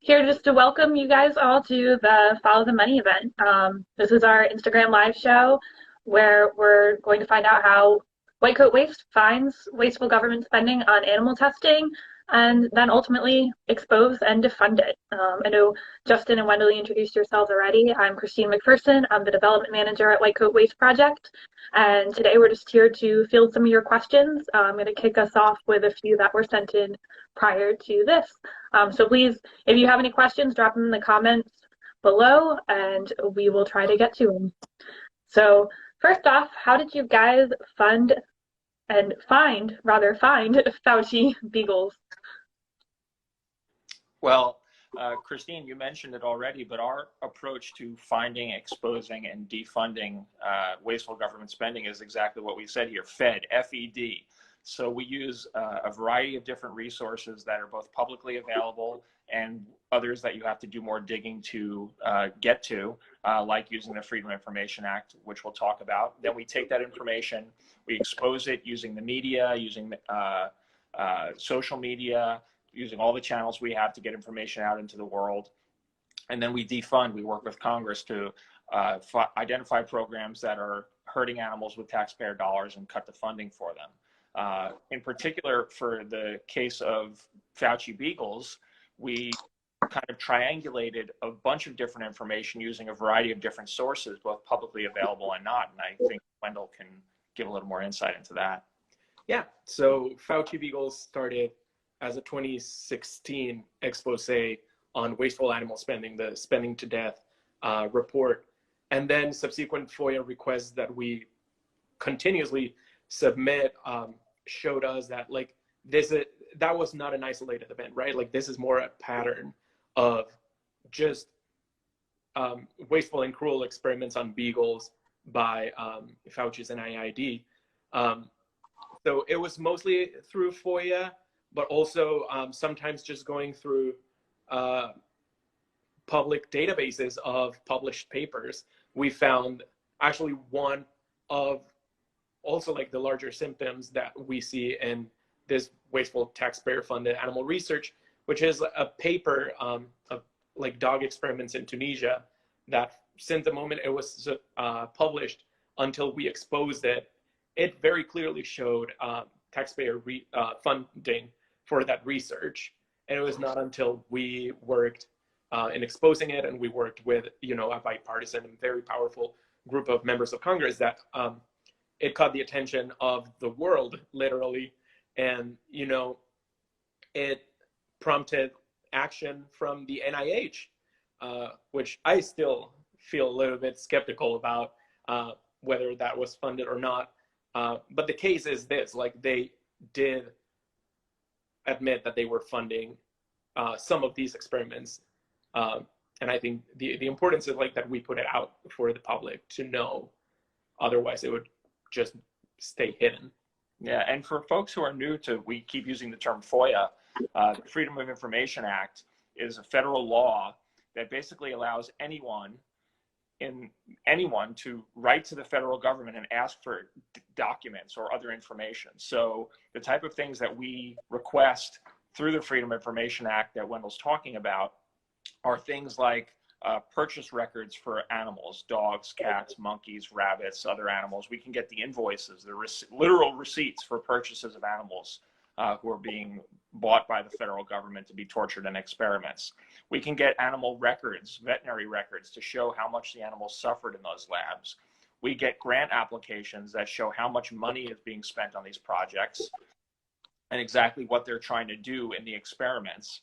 here just to welcome you guys all to the Follow the Money event. This is our Instagram live show where we're going to find out how White Coat Waste finds wasteful government spending on animal testing and then ultimately expose and defund it. I know Justin and Wendeley introduced yourselves already. I'm Christine McPherson. I'm the development manager at White Coat Waste Project. And today we're just here to field some of your questions. I'm going to kick us off with a few that were sent in prior to this. So please, if you have any questions, drop them in the comments below and we will try to get to them. So first off, how did you guys find Fauci beagles? Well, Christine, you mentioned it already, but our approach to finding, exposing, and defunding wasteful government spending is exactly what we said here, FED, F-E-D. So we use a variety of different resources that are both publicly available and others that you have to do more digging to get to, like using the Freedom of Information Act, which we'll talk about. Then we take that information, we expose it using the media, using social media, using all the channels we have to get information out into the world. And then we defund. We work with Congress to identify programs that are hurting animals with taxpayer dollars and cut the funding for them. In particular, for the case of Fauci beagles, we kind of triangulated a bunch of different information using a variety of different sources, both publicly available and not. And I think Wendell can give a little more insight into that. Yeah, so Fauci beagles started as a 2016 expose on wasteful animal spending, the Spending to Death report, and then subsequent FOIA requests that we continuously submit showed us that like that was not an isolated event, right? Like this is more a pattern of just wasteful and cruel experiments on beagles by Fauci's NIAID. So it was mostly through FOIA, but also sometimes just going through public databases of published papers. We found actually one of also like the larger symptoms that we see in this wasteful taxpayer-funded animal research, which is a paper of like dog experiments in Tunisia that since the moment it was published until we exposed it, it very clearly showed taxpayer funding for that research. And it was not until we worked in exposing it and we worked with, a bipartisan and very powerful group of members of Congress that it caught the attention of the world, literally. And, it prompted action from the NIH, which I still feel a little bit skeptical about whether that was funded or not. But the case is this, like they did admit that they were funding some of these experiments. And I think the importance is like that we put it out for the public to know, otherwise it would just stay hidden. Yeah, and for folks who are new to, we keep using the term FOIA, the Freedom of Information Act is a federal law that basically allows anyone to write to the federal government and ask for documents or other information. So the type of things that we request through the Freedom of Information Act that Wendell's talking about are things like purchase records for animals, dogs, cats, monkeys, rabbits, other animals. We can get the invoices, the literal receipts for purchases of animals who are being bought by the federal government to be tortured in experiments. We can get animal records, veterinary records, to show how much the animals suffered in those labs. We get grant applications that show how much money is being spent on these projects and exactly what they're trying to do in the experiments.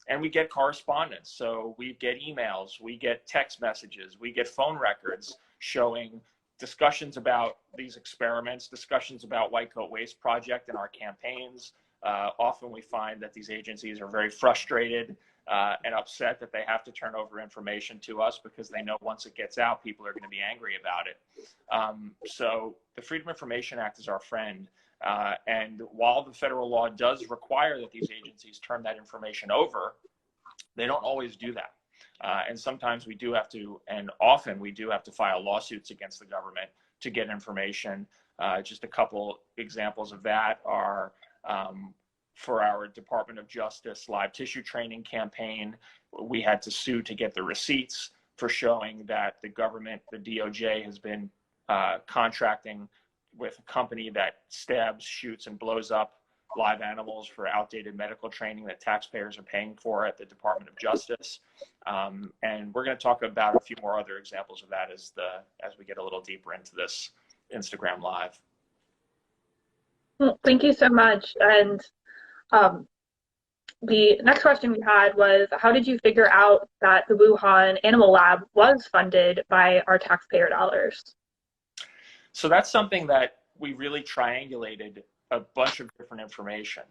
And we get correspondence. So we get emails, we get text messages, we get phone records showing discussions about these experiments, discussions about White Coat Waste Project and our campaigns. Often we find that these agencies are very frustrated and upset that they have to turn over information to us because they know once it gets out, people are going to be angry about it. So the Freedom of Information Act is our friend. And while the federal law does require that these agencies turn that information over, they don't always do that. And sometimes we do have to, and often we do have to file lawsuits against the government to get information. Just a couple examples of that are for our Department of Justice live tissue training campaign. We had to sue to get the receipts for showing that the government, the DOJ, has been contracting with a company that stabs, shoots, and blows up live animals for outdated medical training that taxpayers are paying for at the Department of Justice. And we're going to talk about a few more other examples of that as we get a little deeper into this Instagram Live. Well, thank you so much. And the next question we had was, how did you figure out that the Wuhan Animal Lab was funded by our taxpayer dollars? So that's something that we really triangulated a bunch of different information.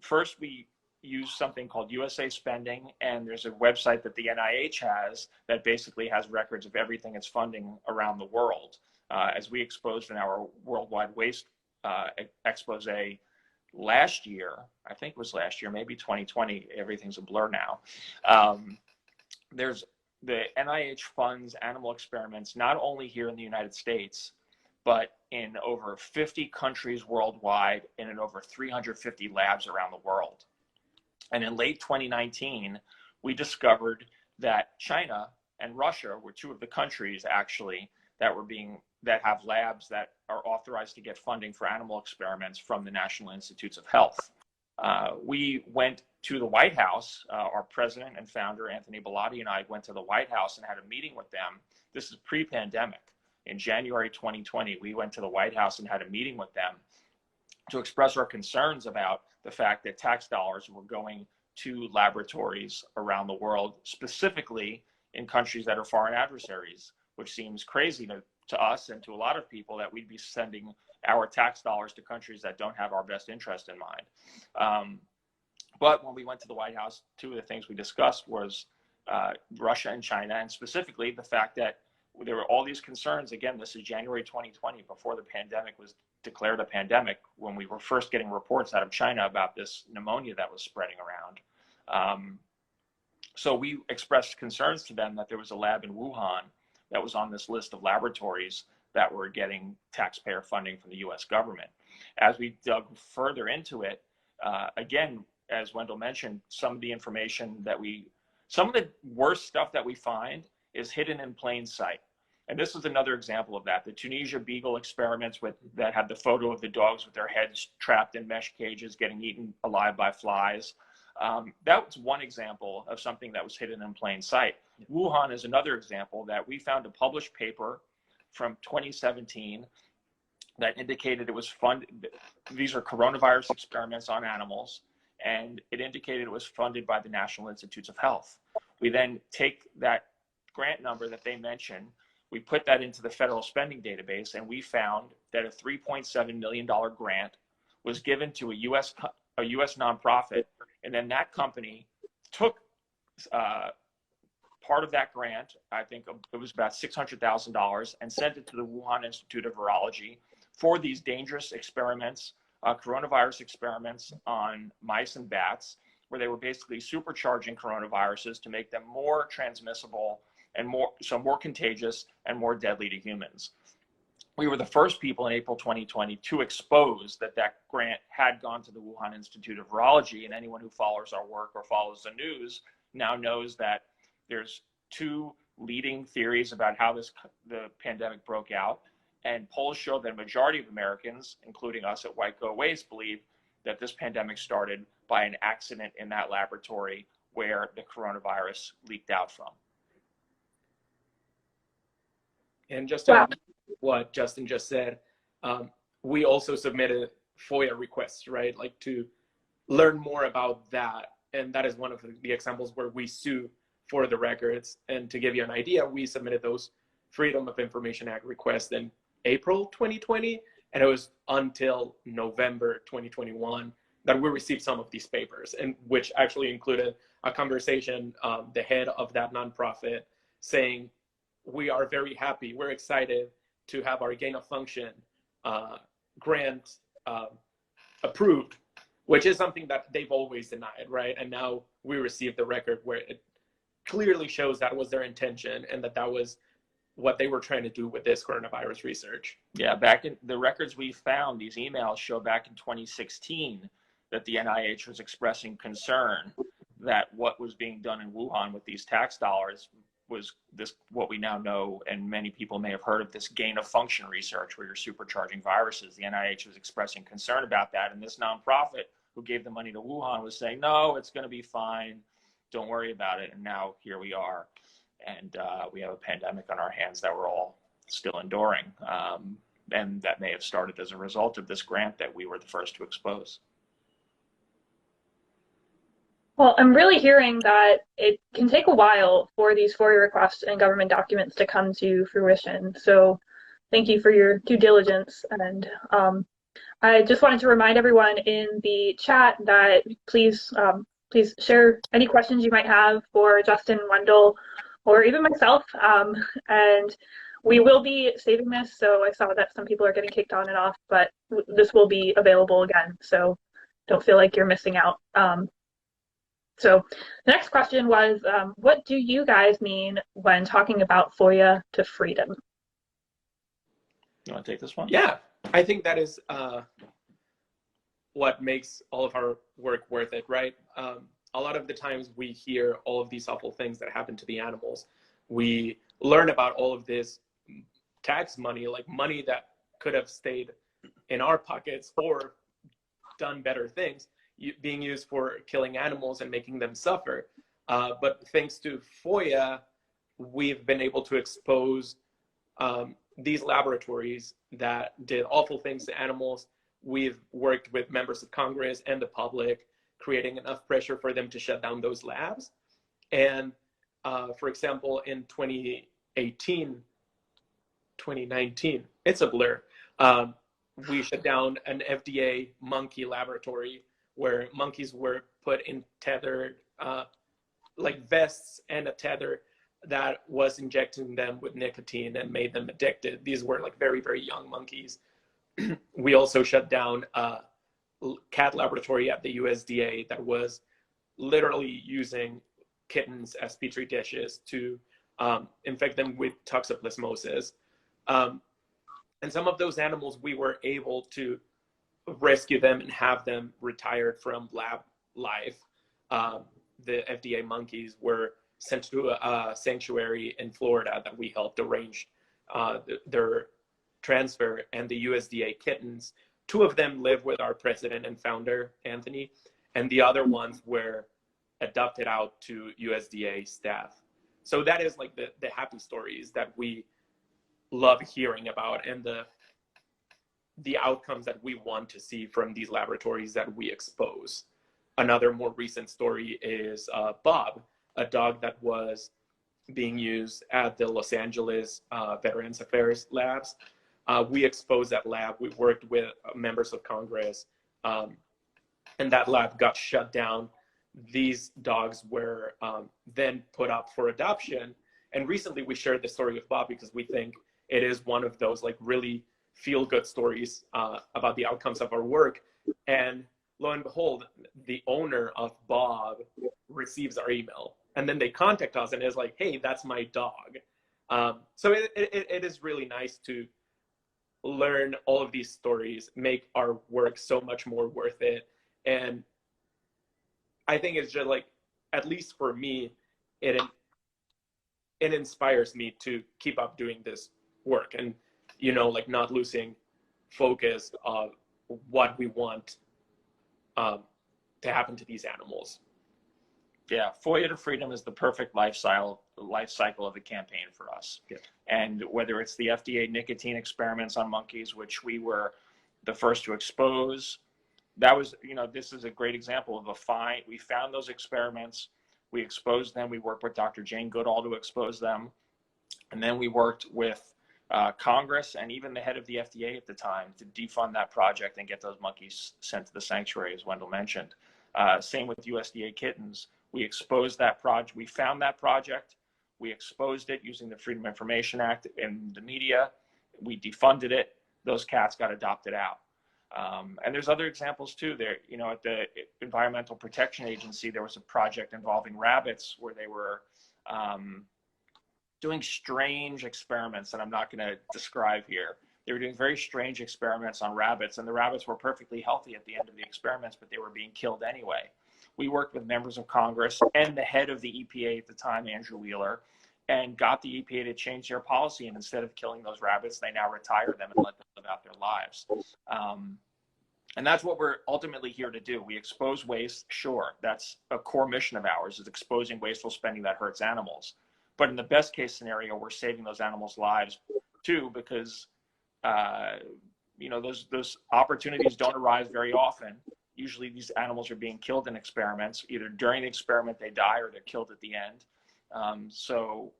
First, we used something called USA Spending, and there's a website that the NIH has that basically has records of everything it's funding around the world. As we exposed in our worldwide waste expose last year, I think it was last year, maybe 2020, everything's a blur now. There's the NIH funds animal experiments, not only here in the United States, but in over 50 countries worldwide and in over 350 labs around the world. And in late 2019, we discovered that China and Russia were two of the countries actually that have labs that are authorized to get funding for animal experiments from the National Institutes of Health. We went to the White House. Our president and founder, Anthony Bellotti, and I went to the White House and had a meeting with them. This is pre-pandemic. In January 2020, we went to the White House and had a meeting with them to express our concerns about the fact that tax dollars were going to laboratories around the world, specifically in countries that are foreign adversaries, which seems crazy to us and to a lot of people that we'd be sending our tax dollars to countries that don't have our best interest in mind. But when we went to the White House, two of the things we discussed was Russia and China, and specifically the fact that there were all these concerns. Again, this is January 2020, before the pandemic was declared a pandemic, when we were first getting reports out of China about this pneumonia that was spreading around. So we expressed concerns to them that there was a lab in Wuhan that was on this list of laboratories that were getting taxpayer funding from the US government. As we dug further into it, again, as Wendell mentioned, some of the worst stuff that we find is hidden in plain sight. And this is another example of that. The Tunisia beagle experiments that had the photo of the dogs with their heads trapped in mesh cages getting eaten alive by flies. That was one example of something that was hidden in plain sight. Wuhan is another example that we found a published paper from 2017 that indicated it was funded. These are coronavirus experiments on animals, and it indicated it was funded by the National Institutes of Health. We then take that grant number that they mentioned, we put that into the federal spending database, and we found that a $3.7 million grant was given to a US nonprofit, and then that company took part of that grant, I think it was about $600,000, and sent it to the Wuhan Institute of Virology for these dangerous experiments, coronavirus experiments on mice and bats, where they were basically supercharging coronaviruses to make them more transmissible and more contagious and more deadly to humans. We were the first people in April 2020 to expose that grant had gone to the Wuhan Institute of Virology, and anyone who follows our work or follows the news now knows that there's two leading theories about how the pandemic broke out, and polls show that a majority of Americans, including us at White Coat Waste, believe that this pandemic started by an accident in that laboratory where the coronavirus leaked out from. And just to add what Justin just said, we also submitted FOIA requests, right? Like to learn more about that. And that is one of the examples where we sue for the records. And to give you an idea, we submitted those Freedom of Information Act requests in April 2020. And it was until November 2021 that we received some of these papers, and which actually included a conversation, the head of that nonprofit saying, we are very happy, we're excited to have our gain of function grant approved, which is something that they've always denied, right? And now we received the record where it clearly shows that was their intention and that was what they were trying to do with this coronavirus research. Yeah, back in the records we found, these emails show back in 2016 that the NIH was expressing concern that what was being done in Wuhan with these tax dollars was this, what we now know, and many people may have heard of, this gain of function research where you're supercharging viruses. The NIH was expressing concern about that, and this nonprofit who gave the money to Wuhan was saying, no, it's going to be fine, don't worry about it. And now here we are, and we have a pandemic on our hands that we're all still enduring, and that may have started as a result of this grant that we were the first to expose. Well, I'm really hearing that it can take a while for these FOIA requests and government documents to come to fruition. So thank you for your due diligence. And I just wanted to remind everyone in the chat that please share any questions you might have for Justin, Wendell, or even myself. And we will be saving this. So I saw that some people are getting kicked on and off, but this will be available again. So don't feel like you're missing out. So the next question was, what do you guys mean when talking about FOIA to freedom? You want to take this one? Yeah, I think that is what makes all of our work worth it, right? A lot of the times we hear all of these awful things that happen to the animals. We learn about all of this tax money, like money that could have stayed in our pockets or done better things, being used for killing animals and making them suffer. But thanks to FOIA, we've been able to expose these laboratories that did awful things to animals. We've worked with members of Congress and the public, creating enough pressure for them to shut down those labs. And for example, in 2019, it's a blur, we shut down an FDA monkey laboratory where monkeys were put in tethered, like vests and a tether that was injecting them with nicotine and made them addicted. These were like very, very young monkeys. We also shut down a cat laboratory at the USDA that was literally using kittens as petri dishes to infect them with toxoplasmosis. And some of those animals, we were able to rescue them and have them retired from lab life. The FDA monkeys were sent to a sanctuary in Florida that we helped arrange their transfer, and the USDA kittens, 2 of them live with our president and founder, Anthony, and the other ones were adopted out to USDA staff. So that is like the happy stories that we love hearing about, and the outcomes that we want to see from these laboratories that we expose. Another more recent story is Bob, a dog that was being used at the Los Angeles Veterans Affairs labs. We exposed that lab. We worked with members of Congress, and that lab got shut down. These dogs were then put up for adoption. And recently we shared the story with Bob because we think it is one of those like really feel-good stories about the outcomes of our work. And lo and behold, the owner of Bob receives our email, and then they contact us and is like, hey, that's my dog. So it is really nice to learn all of these stories, make our work so much more worth it. And I think it's just like, at least for me, it inspires me to keep up doing this work and, you know, like not losing focus of what we want to happen to these animals. Yeah, FOIA to Freedom is the perfect life cycle of a campaign for us. Yeah. And whether it's the FDA nicotine experiments on monkeys, which we were the first to expose, that was, you know, this is a great example of a find. We found those experiments, we exposed them, we worked with Dr. Jane Goodall to expose them, and then we worked with Congress and even the head of the FDA at the time to defund that project and get those monkeys sent to the sanctuary, as Wendell mentioned. Same with USDA kittens. We exposed that project. We found that project. We exposed it using the Freedom of Information Act in the media. We defunded it. Those cats got adopted out. And there's other examples too. There, you know, at the Environmental Protection Agency, there was a project involving rabbits where they were doing strange experiments that I'm not going to describe here. They were doing very strange experiments on rabbits, and the rabbits were perfectly healthy at the end of the experiments, but they were being killed anyway. We worked with members of Congress and the head of the EPA at the time, Andrew Wheeler, and got the EPA to change their policy. And instead of killing those rabbits, they now retire them and let them live out their lives. And that's what we're ultimately here to do. We expose waste, sure. That's a core mission of ours, is exposing wasteful spending that hurts animals. But in the best case scenario, we're saving those animals' lives too, because those opportunities don't arise very often. Usually these animals are being killed in experiments. Either during the experiment they die or they're killed at the end. So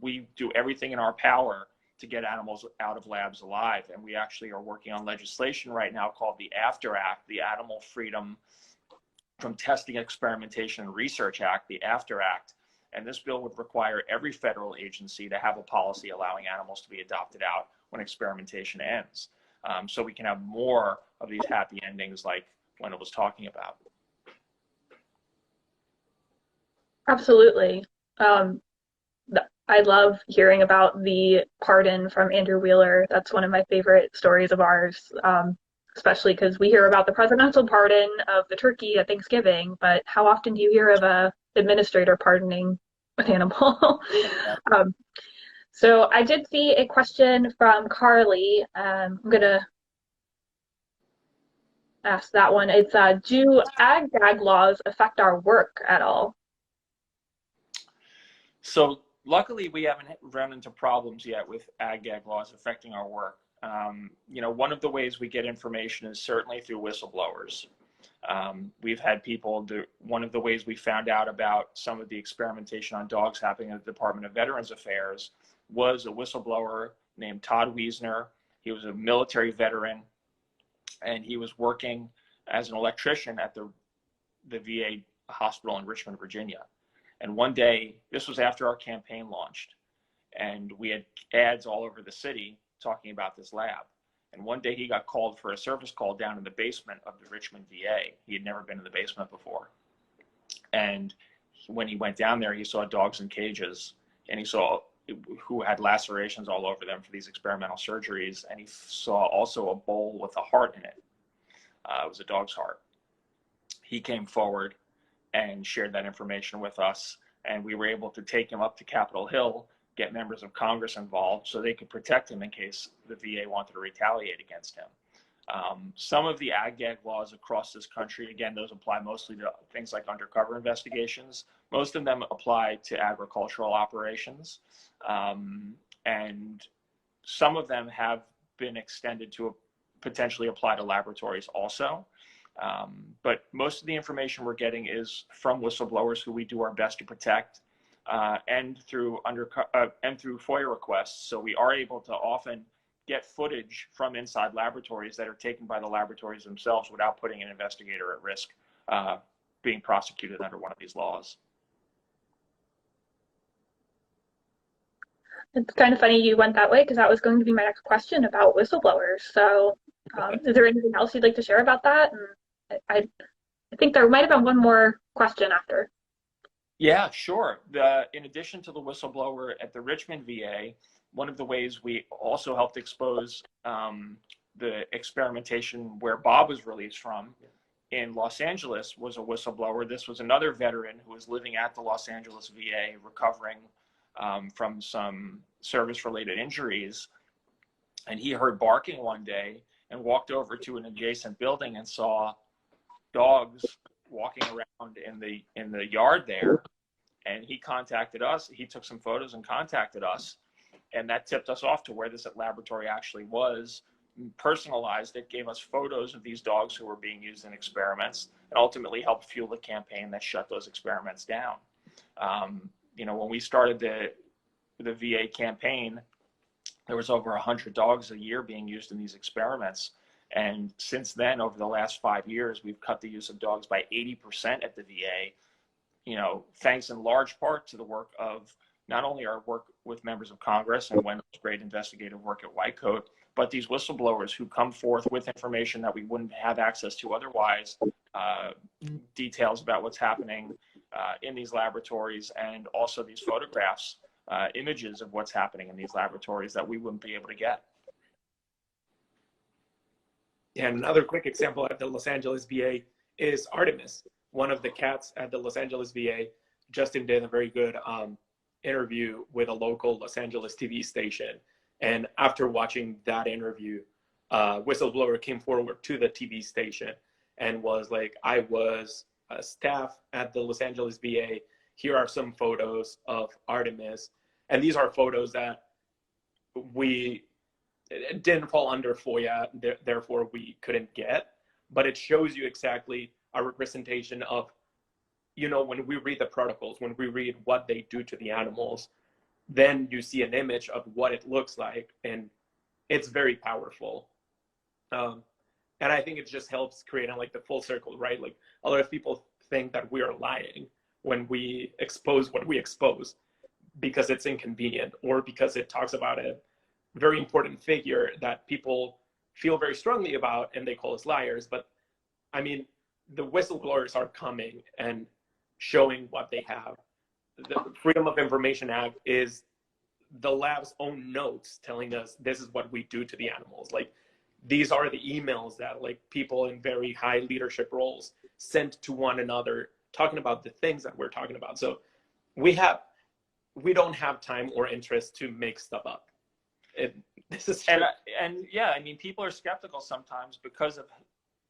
we do everything in our power to get animals out of labs alive. And we actually are working on legislation right now called the AFTER Act, the Animal Freedom from Testing, Experimentation, and Research Act, the AFTER Act. And this bill would require every federal agency to have a policy allowing animals to be adopted out when experimentation ends. So we can have more of these happy endings like Wendell was talking about. Absolutely. I love hearing about the pardon from Andrew Wheeler. That's one of my favorite stories of ours, especially because we hear about the presidential pardon of the turkey at Thanksgiving, but how often do you hear of a administrator pardoning an animal? So I did see a question from Carly. I'm going to ask that one. It's, do ag-gag laws affect our work at all? So luckily, we haven't run into problems yet with ag-gag laws affecting our work. One of the ways we get information is certainly through whistleblowers. We've had people do, one of the ways we found out about some of the experimentation on dogs happening at the Department of Veterans Affairs was a whistleblower named Todd Wiesner. He was a military veteran, and he was working as an electrician at the VA hospital in Richmond, Virginia. And one day, this was after our campaign launched, and we had ads all over the city talking about this lab. And one day he got called for a service call down in the basement of the Richmond VA. He had never been in the basement before. And when he went down there, he saw dogs in cages, and he saw who had lacerations all over them for these experimental surgeries. And he saw also a bowl with a heart in it. It was a dog's heart. He came forward and shared that information with us, and we were able to take him up to Capitol Hill, get members of Congress involved so they could protect him in case the VA wanted to retaliate against him. Some of the ag-gag laws across this country, again, those apply mostly to things like undercover investigations. Most of them apply to agricultural operations, and some of them have been extended to potentially apply to laboratories also. But most of the information we're getting is from whistleblowers who we do our best to protect, and through FOIA requests. So we are able to often get footage from inside laboratories that are taken by the laboratories themselves without putting an investigator at risk being prosecuted under one of these laws. It's kind of funny you went that way, because that was going to be my next question about whistleblowers. So is there anything else you'd like to share about that? And I think there might have been one more question after. Yeah, sure. In addition to the whistleblower at the Richmond VA, one of the ways we also helped expose the experimentation where Bob was released from in Los Angeles was a whistleblower. This was another veteran who was living at the Los Angeles VA recovering from some service-related injuries. And he heard barking one day and walked over to an adjacent building and saw dogs walking around in the yard there. And he contacted us. He took some photos and contacted us. And that tipped us off to where this laboratory actually was, personalized it, gave us photos of these dogs who were being used in experiments, and ultimately helped fuel the campaign that shut those experiments down. When we started the VA campaign, there was over 100 dogs a year being used in these experiments. And since then, over the last 5 years, we've cut the use of dogs by 80% at the VA, thanks in large part to the work of not only our work with members of Congress and Wendell's great investigative work at White Coat, but these whistleblowers who come forth with information that we wouldn't have access to otherwise, details about what's happening in these laboratories, and also these photographs, images of what's happening in these laboratories that we wouldn't be able to get. And another quick example at the Los Angeles VA is Artemis, one of the cats at the Los Angeles VA. Justin did a very good interview with a local Los Angeles TV station. And after watching that interview, Whistleblower came forward to the TV station and was like, I was staff at the Los Angeles VA. Here are some photos of Artemis. And these are photos that we didn't fall under FOIA, therefore we couldn't get. But it shows you exactly a representation of, you know, when we read the protocols, when we read what they do to the animals, then you see an image of what it looks like, and it's very powerful. And I think it just helps creating like the full circle, right? Like a lot of people think that we are lying when we expose what we expose because it's inconvenient or because it talks about a very important figure that people feel very strongly about and they call us liars. But I mean, the whistleblowers are coming and showing what they have. The Freedom of Information Act is the lab's own notes telling us this is what we do to the animals. Like, these are the emails that like people in very high leadership roles sent to one another talking about the things that we're talking about. So we don't have time or interest to make stuff up. This is true. And yeah, I mean, people are skeptical sometimes because of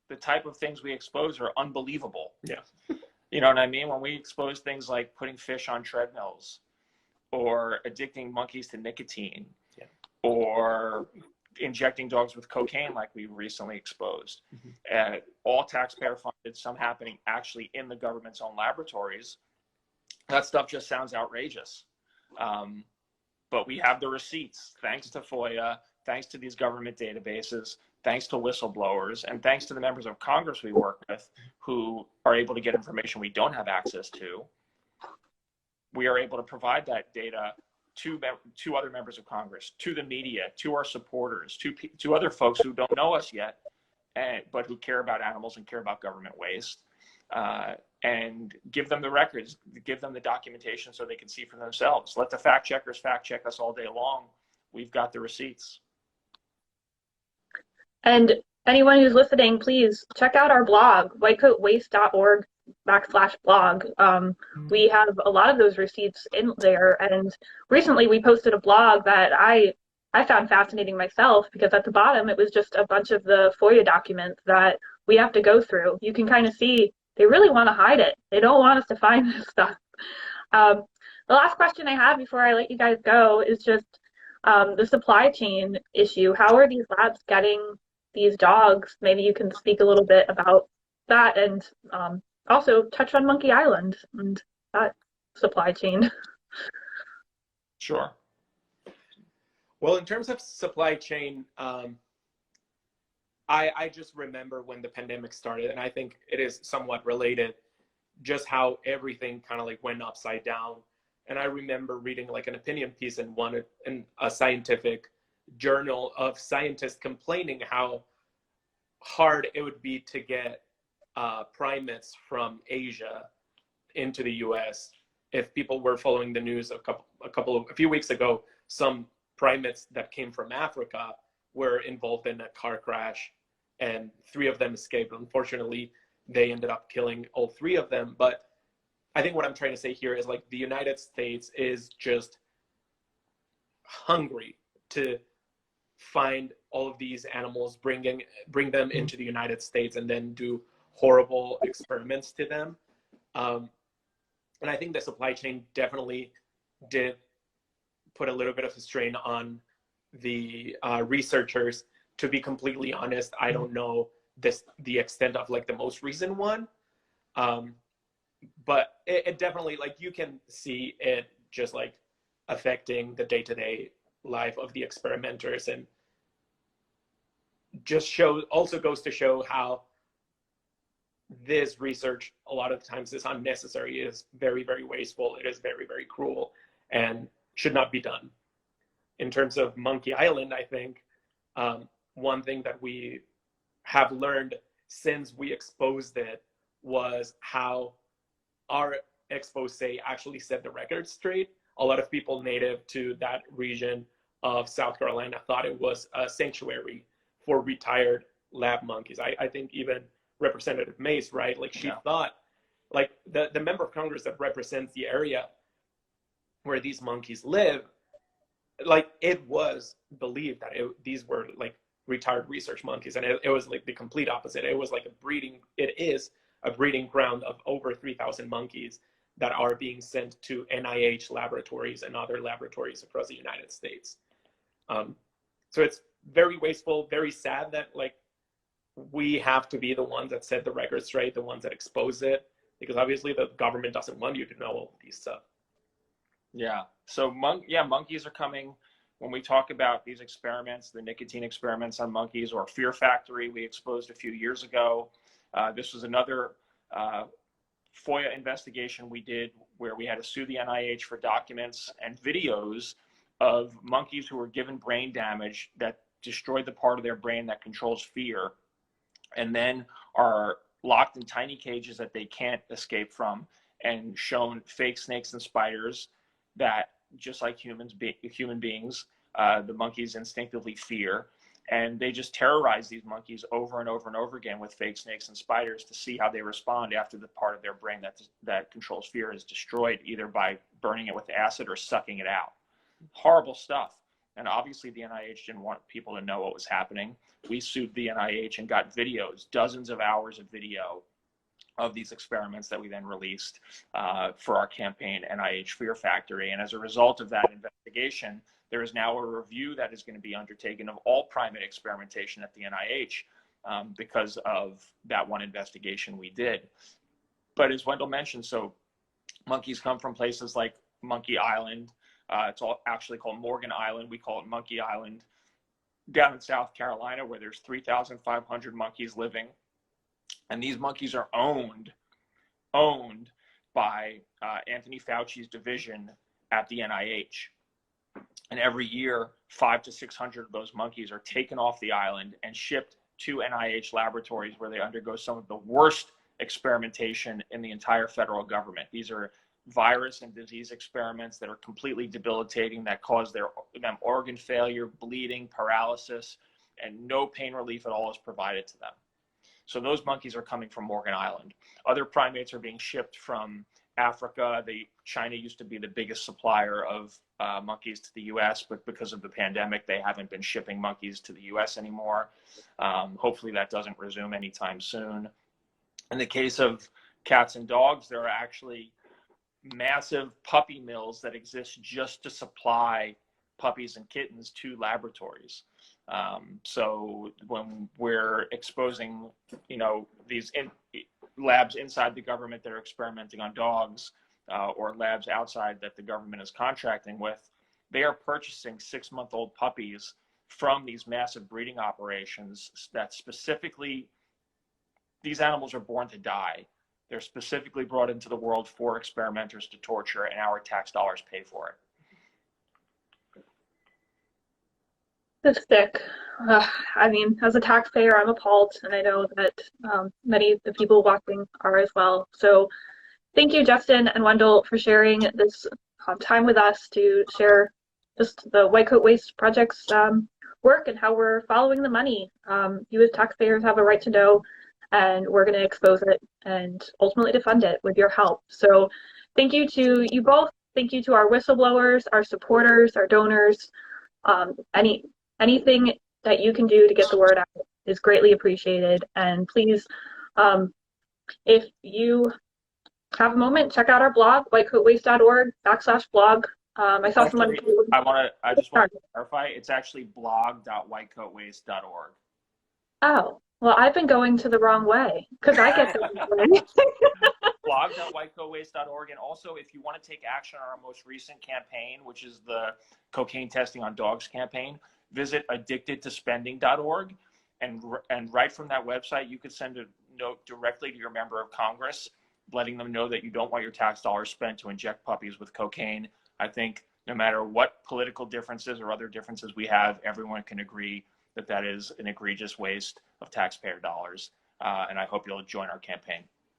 the type of things we expose are unbelievable. Yeah. You know what I mean? When we expose things like putting fish on treadmills or addicting monkeys to nicotine, yeah, or injecting dogs with cocaine like we recently exposed, and all taxpayer funded, some happening actually in the government's own laboratories, that stuff just sounds outrageous. But we have the receipts, thanks to FOIA, thanks to these government databases, thanks to whistleblowers, and thanks to the members of Congress we work with who are able to get information we don't have access to. We are able to provide that data to other members of Congress, to the media, to our supporters, to other folks who don't know us yet, but who care about animals and care about government waste, and give them the records, give them the documentation so they can see for themselves. Let the fact checkers fact check us all day long. We've got the receipts. And anyone who's listening, please check out our blog, whitecoatwaste.org/blog. We have a lot of those receipts in there. And recently we posted a blog that I found fascinating myself, because at the bottom it was just a bunch of the FOIA documents that we have to go through. You can kind of see they really want to hide it. They don't want us to find this stuff. The last question I have before I let you guys go is just the supply chain issue. How are these labs getting these dogs? Maybe you can speak a little bit about that, and also touch on Monkey Island and that supply chain. Sure. Well, in terms of supply chain, I just remember when the pandemic started, and I think it is somewhat related, just how everything kind of like went upside down. And I remember reading like an opinion piece in a scientific journal of scientists complaining how hard it would be to get primates from Asia into the US. If people were following the news a few weeks ago, some primates that came from Africa were involved in a car crash, and 3 of them escaped. Unfortunately, they ended up killing all 3 of them. But I think what I'm trying to say here is like the United States is just hungry to find all of these animals, bring them into the United States, and then do horrible experiments to them. And I think the supply chain definitely did put a little bit of a strain on the researchers. To be completely honest, I don't know the extent of like the most recent one, but it definitely, like, you can see it just like affecting the day-to-day life of the experimenters, and just also goes to show how this research a lot of times is unnecessary. It is very, very wasteful. It is very, very cruel, and should not be done. In terms of Monkey Island, I think one thing that we have learned since we exposed it was how our expose actually set the record straight. A lot of people native to that region of South Carolina thought it was a sanctuary for retired lab monkeys. I think even Representative Mace, right? Like she Yeah. thought, like the member of Congress that represents the area where these monkeys live, like it was believed that these were like retired research monkeys, and it was like the complete opposite. It was like it is a breeding ground of over 3,000 monkeys that are being sent to NIH laboratories and other laboratories across the United States. So it's very wasteful, very sad that like we have to be the ones that set the record straight, the ones that expose it, because obviously the government doesn't want you to know all of these stuff. Yeah. So monkeys are coming. When we talk about these experiments, the nicotine experiments on monkeys, or Fear Factory we exposed a few years ago. This was another FOIA investigation we did where we had to sue the NIH for documents and videos of monkeys who were given brain damage that destroyed the part of their brain that controls fear, and then are locked in tiny cages that they can't escape from, and shown fake snakes and spiders that, just like human beings, the monkeys instinctively fear. And they just terrorize these monkeys over and over and over again with fake snakes and spiders to see how they respond after the part of their brain that controls fear is destroyed, either by burning it with acid or sucking it out. Horrible stuff. And obviously the NIH didn't want people to know what was happening. We sued the NIH and got videos, dozens of hours of video of these experiments that we then released for our campaign, NIH Fear Factory. And as a result of that investigation, there is now a review that is going to be undertaken of all primate experimentation at the NIH because of that one investigation we did. But as Wendell mentioned, so monkeys come from places like Monkey Island. It's all actually called Morgan Island. We call it Monkey Island. Down in South Carolina, where there's 3,500 monkeys living. And these monkeys are owned by Anthony Fauci's division at the NIH. And every year, 500 to 600 of those monkeys are taken off the island and shipped to NIH laboratories where they undergo some of the worst experimentation in the entire federal government. These are virus and disease experiments that are completely debilitating, that cause them organ failure, bleeding, paralysis, and no pain relief at all is provided to them. So those monkeys are coming from Morgan Island. Other primates are being shipped from Africa. China used to be the biggest supplier of monkeys to the US, but because of the pandemic, they haven't been shipping monkeys to the US anymore. Hopefully that doesn't resume anytime soon. In the case of cats and dogs, there are actually massive puppy mills that exist just to supply puppies and kittens to laboratories. So when we're exposing, these labs inside the government that are experimenting on dogs, or labs outside that the government is contracting with, they are purchasing 6-month-old puppies from these massive breeding operations that specifically, these animals are born to die. They're specifically brought into the world for experimenters to torture, and our tax dollars pay for it. It's sick. I mean, as a taxpayer, I'm appalled, and I know that many of the people watching are as well. So thank you, Justin and Wendell, for sharing this time with us to share just the White Coat Waste Project's work and how we're following the money. You as taxpayers have a right to know, and we're going to expose it and ultimately to fund it with your help. So thank you to you both. Thank you to our whistleblowers, our supporters, our donors. Anything that you can do to get the word out is greatly appreciated. And please, if you have a moment, check out our blog, whitecoatwaste.org/blog. I saw someone. I just want to clarify. It's actually blog.whitecoatwaste.org. Oh, well, I've been going to the wrong way because I get the blog.whitecoatwaste.org. And also, if you want to take action on our most recent campaign, which is the cocaine testing on dogs campaign, visit addictedtospending.org. And right from that website, you could send a note directly to your member of Congress, letting them know that you don't want your tax dollars spent to inject puppies with cocaine. I think no matter what political differences or other differences we have, everyone can agree that that is an egregious waste of taxpayer dollars. And I hope you'll join our campaign.